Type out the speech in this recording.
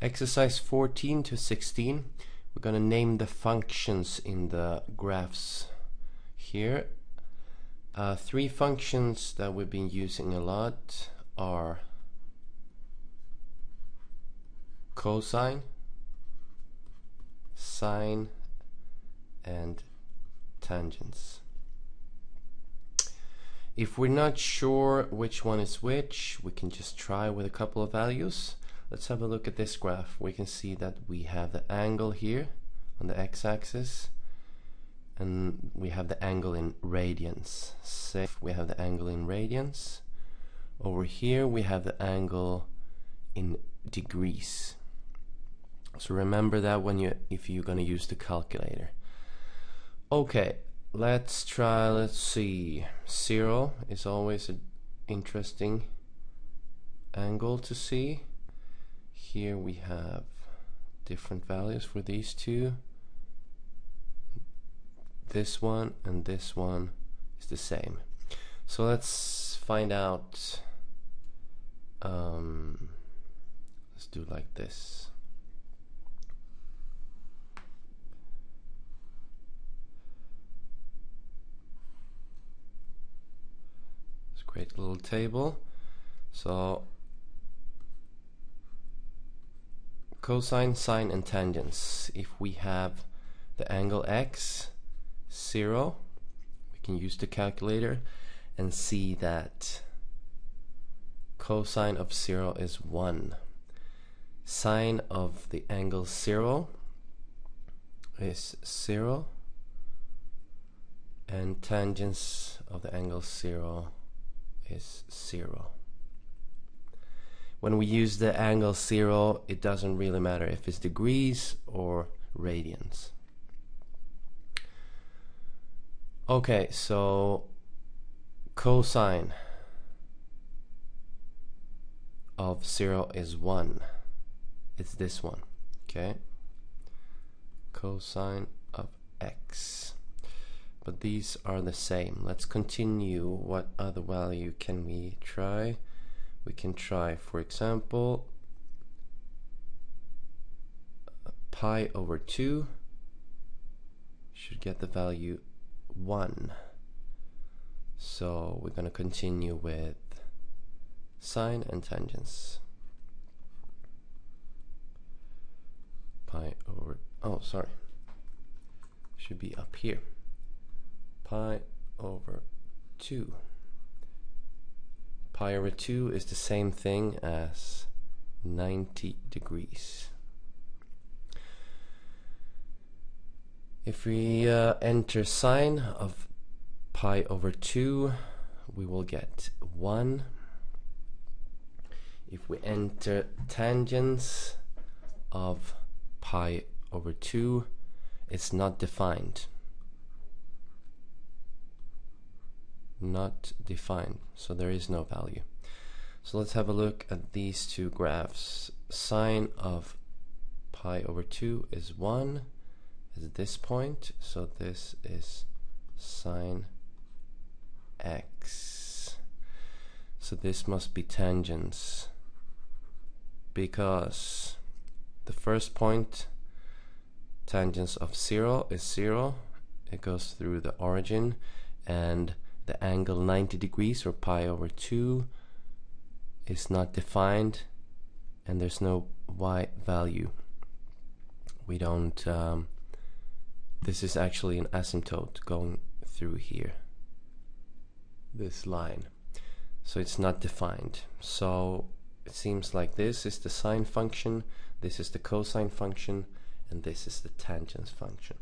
Exercise 14 to 16. We're going to name the functions in the graphs here. Three functions that we've been using a lot are cosine, sine, and tangents. If we're not sure which one is which, we can just try with a couple of values. Let's have a look at this graph. We can see that we have the angle here on the x-axis, and we have the angle in radians. Say we have the angle in radians. Over here we have the angle in degrees. So remember that if you're going to use the calculator. Okay, let's try. Let's see. 0 is always an interesting angle to see. Here we have different values for these two. This one and this one is the same. So let's find out. Let's do like this. Let's create a little table. So cosine, sine, and tangents. If we have the angle x 0, we can use the calculator and see that cosine of 0 is 1. Sine of the angle 0 is 0, and tangents of the angle 0 is 0. When we use the angle 0, it doesn't really matter if it's degrees or radians. Okay, so cosine of 0 is 1. It's this one. Okay, cosine of x. But these are the same. Let's continue. What other value can we try? We can try, for example, pi over 2 should get the value 1. So we're going to continue with sine and tangents. Pi over, oh sorry, should be up here. Pi over 2. Pi over 2 is the same thing as 90 degrees. If we enter sine of pi over 2, we will get 1. If we enter tangents of pi over 2, it's not defined. Not defined, so there is no value. So let's have a look at these two graphs. Sine of pi over 2 is 1 at this point, so this is sine x. So this must be tangents, because the first point, tangents of 0 is 0. It goes through the origin, and the angle 90 degrees or pi over 2 is not defined, and there's no y value. We don't this is actually an asymptote going through here, this line, so it's not defined. So it seems like this is the sine function, this is the cosine function, and this is the tangent function.